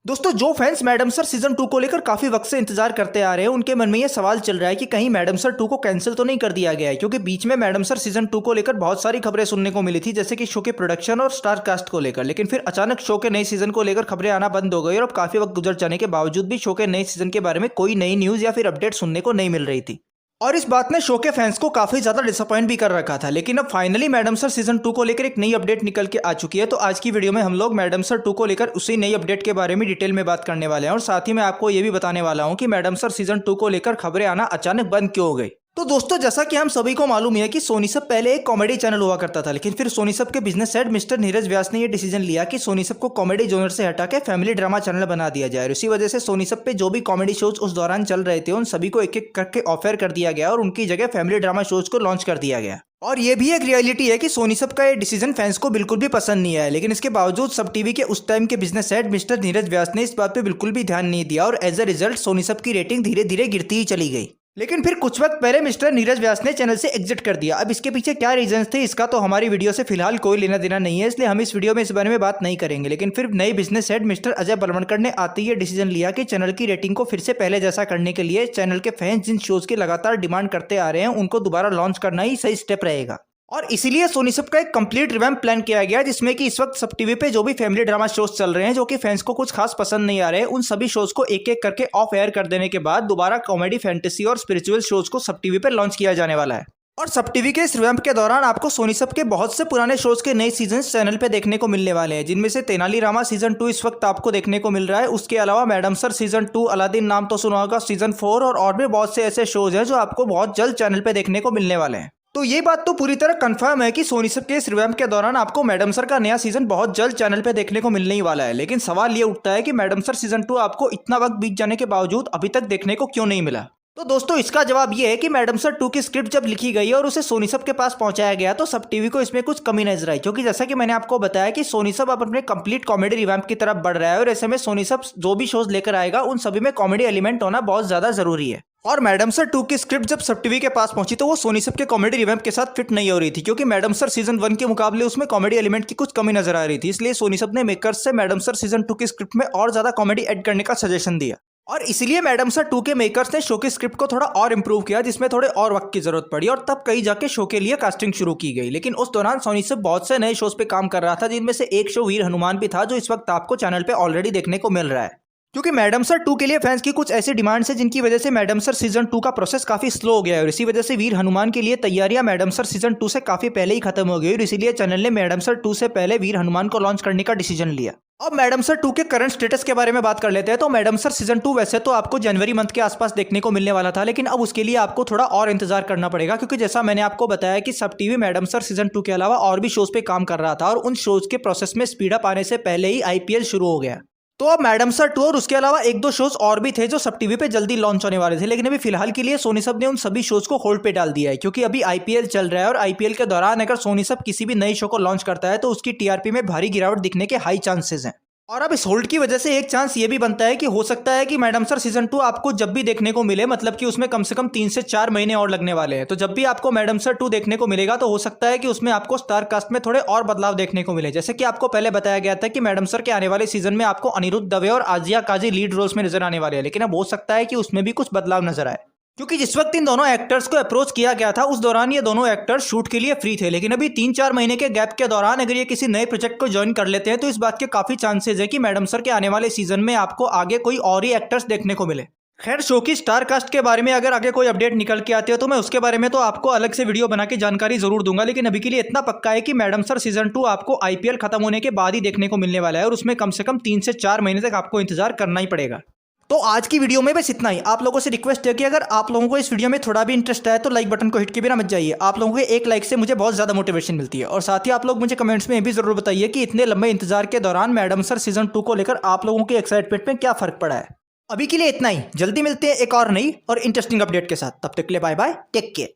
दोस्तों जो fans madam sir season 2 को लेकर काफी वक्त से इंतजार करते आ रहे हैं उनके मन में ये सवाल चल रहा है कि कहीं मैडम सर 2 को कैंसिल तो नहीं कर दिया गया है, क्योंकि बीच में मैडम सर सीजन 2 को लेकर बहुत सारी खबरें सुनने को मिली थी, जैसे कि शो के प्रोडक्शन और स्टार कास्ट को लेकर। लेकिन फिर अचानक शो के नए सीजन को लेकर खबरें आना बंद हो गई और अब काफी वक्त गुजर जाने के बावजूद भी शो के नए सीजन के बारे में कोई नई न्यूज या फिर अपडेट सुनने को नहीं मिल रही थी। और इस बात ने शो के फैंस को काफी ज्यादा डिसअपॉइंट भी कर रखा था। लेकिन अब फाइनली मैडम सर सीजन 2 को लेकर एक नई अपडेट निकल के आ चुकी है। तो आज की वीडियो में हम लोग मैडम सर 2 को लेकर उसी नई अपडेट के बारे में डिटेल में बात करने वाले हैं, और साथ ही मैं आपको ये भी बताने वाला हूं कि मैडम सर सीजन 2 को लेकर खबरें आना अचानक बंद क्यों हो गई। तो दोस्तों जैसा कि हम सभी को मालूम है कि सोनी सब पहले एक कॉमेडी चैनल हुआ करता था, लेकिन फिर सोनी सब के बिजनेस हेड मिस्टर नीरज व्यास ने यह डिसीजन लिया कि सोनी सब को कॉमेडी जोनर से हटा के फैमिली ड्रामा चैनल बना दिया जाए। और इसी वजह से सोनी सब पे जो भी कॉमेडी शोज उस दौरान चल रहे थे उन सभी को एक एक करके ऑफर कर दिया गया और उनकी जगह फैमिली ड्रामा शोज को लॉन्च कर दिया गया। और ये भी एक रियलिटी है कि सोनी सब का ये डिसीजन फैंस को बिल्कुल भी पसंद नहीं आया, लेकिन इसके बावजूद सब टीवी के उस टाइम के बिजनेस हेड मिस्टर नीरज व्यास ने इस बात पे बिल्कुल भी ध्यान नहीं दिया और एज अ रिजल्ट सोनी सब की रेटिंग धीरे धीरे गिरती ही चली गई। लेकिन फिर कुछ वक्त पहले मिस्टर नीरज व्यास ने चैनल से एग्जिट कर दिया। अब इसके पीछे क्या रीजंस थे इसका तो हमारी वीडियो से फिलहाल कोई लेना देना नहीं है, इसलिए हम इस वीडियो में इस बारे में बात नहीं करेंगे। लेकिन फिर नए बिजनेस हेड मिस्टर अजय बलवणकर ने आते ही डिसीजन लिया कि चैनल की रेटिंग को फिर से पहले जैसा करने के लिए चैनल के फैंस जिन शोज की लगातार डिमांड करते आ रहे हैं उनको दोबारा लॉन्च करना ही सही स्टेप रहेगा। और इसीलिए सोनी सब का एक कंप्लीट रिवैम्प प्लान किया गया, जिसमें कि इस वक्त सब टीवी पे जो भी फैमिली ड्रामा शोज चल रहे हैं जो कि फैंस को कुछ खास पसंद नहीं आ रहे हैं, उन सभी शोज को एक एक करके ऑफ एयर कर देने के बाद दोबारा कॉमेडी, फैंटेसी और स्पिरिचुअल शोज को सब टीवी पे लॉन्च किया जाने वाला है। और सब टीवी के इस रिवैम्प के दौरान आपको सोनी सब के बहुत से पुराने शोज के नए सीजन चैनल पे देखने को मिलने वाले हैं, जिनमें से तेनालीरामा सीजन 2 इस वक्त आपको देखने को मिल रहा है। उसके अलावा मैडम सर सीजन 2, अलादीन नाम तो सुना होगा सीजन 4 और भी बहुत से ऐसे शोज हैं जो आपको बहुत जल्द चैनल पे देखने को मिलने वाले हैं। तो ये बात तो पूरी तरह कंफर्म है कि सोनी सब के इस रिवैम्प के दौरान आपको मैडम सर का नया सीजन बहुत जल्द चैनल पे देखने को मिलने ही वाला है। लेकिन सवाल ये उठता है कि मैडम सर सीजन 2 आपको इतना वक्त बीत जाने के बावजूद अभी तक देखने को क्यों नहीं मिला। तो दोस्तों इसका जवाब ये है कि मैडम सर 2 की स्क्रिप्ट जब लिखी गई और उसे सोनी सब के पास पहुंचाया गया तो सब टीवी को इसमें कुछ कमी नजर आई, क्योंकि जैसा कि मैंने आपको बताया कि सोनी सब अब अपने कंप्लीट कॉमेडी रिवैम्प की तरफ बढ़ रहा है और ऐसे में सोनी सब जो भी शोज लेकर आएगा उन सभी में कॉमेडी एलिमेंट होना बहुत ज्यादा जरूरी है। और मैडम सर 2 की स्क्रिप्ट जब सब टीवी के पास पहुंची तो वो सोनी सब के कॉमेडी रिवैम्प के साथ फिट नहीं हो रही थी, क्योंकि मैडम सर सीजन 1 के मुकाबले उसमें कॉमेडी एलिमेंट की कुछ कमी नजर आ रही थी। इसलिए सोनी सब ने मेकर्स से मैडम सर सीजन 2 की स्क्रिप्ट में और ज्यादा कॉमेडी ऐड करने का सजेशन दिया, और इसीलिए मैडम सर 2 के मेकर्स ने शो की स्क्रिप्ट को थोड़ा और इंप्रूव किया, जिसमें थोड़े और वक्त की जरूरत पड़ी और तब कहीं जाके शो के लिए कास्टिंग शुरू की गई। लेकिन उस दौरान सोनी सब बहुत से नए शोज पे काम कर रहा था, जिनमें से एक शो वीर हनुमान भी था, जो इस वक्त आपको चैनल पे ऑलरेडी देखने को मिल रहा है। क्योंकि मैडम सर 2 के लिए फैंस की कुछ ऐसी डिमांड्स है जिनकी वजह से मैडम सर सीजन 2 का प्रोसेस काफी स्लो हो गया है, और इसी वजह से वीर हनुमान के लिए तैयारियां मैडम सर सीजन 2 से काफी पहले ही खत्म हो गई, और इसीलिए चैनल ने मैडम सर 2 से पहले वीर हनुमान को लॉन्च करने का डिसीजन लिया। अब मैडम सर 2 के करंट स्टेटस के बारे में बात कर लेते हैं। तो मैडम सर सीजन 2 वैसे तो आपको जनवरी मंथ के आसपास देखने को मिलने वाला था, लेकिन अब उसके लिए आपको थोड़ा और इंतजार करना पड़ेगा, क्योंकि जैसा मैंने आपको बताया कि सब टीवी मैडम सर सीजन 2 के अलावा और भी शोज पे काम कर रहा था, और उन शोज के प्रोसेस में स्पीड अप आने से पहले ही IPL शुरू हो गया। तो अब मैडम सर 2 और उसके अलावा एक दो शोज और भी थे जो सब टीवी पे जल्दी लॉन्च होने वाले थे, लेकिन अभी फिलहाल के लिए सोनी सब ने उन सभी शोज को होल्ड पे डाल दिया है, क्योंकि अभी IPL चल रहा है और IPL के दौरान अगर सोनी सब किसी भी नई शो को लॉन्च करता है तो उसकी TRP में भारी गिरावट दिखने के हाई चांसेस हैं। और अब इस होल्ड की वजह से एक चांस ये भी बनता है कि हो सकता है कि मैडम सर सीजन 2 आपको जब भी देखने को मिले, मतलब कि उसमें कम से कम 3 से 4 महीने और लगने वाले हैं, तो जब भी आपको मैडम सर 2 देखने को मिलेगा तो हो सकता है कि उसमें आपको स्टार कास्ट में थोड़े और बदलाव देखने को मिले। जैसे कि आपको पहले बताया गया था कि मैडम सर के आने वाले सीजन में आपको अनिरुद्ध दवे और आजिया काजी लीड रोल्स में नजर आने वाले हैं, लेकिन अब हो सकता है कि उसमें भी कुछ बदलाव नजर आए, क्योंकि जिस वक्त इन दोनों एक्टर्स को अप्रोच किया गया था उस दौरान ये दोनों एक्टर्स शूट के लिए फ्री थे। लेकिन अभी 3-4 महीने के गैप के दौरान अगर ये किसी नए प्रोजेक्ट को ज्वाइन कर लेते हैं तो इस बात के काफी चांसेस है कि मैडम सर के आने वाले सीजन में आपको आगे कोई और ही एक्टर्स देखने को मिले। खैर शो की स्टार कास्ट के बारे में अगर आगे कोई अपडेट निकल के आती है तो मैं उसके बारे में तो आपको अलग से वीडियो बना के जानकारी जरूर दूंगा, लेकिन अभी के लिए इतना पक्का है कि मैडम सर सीजन 2 आपको IPL खत्म होने के बाद ही देखने को मिलने वाला है, और उसमें कम से कम 3 से 4 महीने तक आपको इंतजार करना ही पड़ेगा। तो आज की वीडियो में बस इतना ही। आप लोगों से रिक्वेस्ट है कि अगर आप लोगों को इस वीडियो में थोड़ा भी इंटरेस्ट आए तो लाइक बटन को हिट के बिना मत जाइए। आप लोगों के एक लाइक से मुझे बहुत ज़्यादा मोटिवेशन मिलती है, और साथ ही आप लोग मुझे कमेंट्स में ये भी जरूर बताइए कि इतने लंबे इंतजार के दौरान मैडम सर सीजन 2 को लेकर आप लोगों के एक्साइटमेंट में क्या फर्क पड़ा है। अभी के लिए इतना ही, जल्दी मिलते हैं एक और नई और इंटरेस्टिंग अपडेट के साथ। तब तक के लिए बाय बाय, टेक केयर।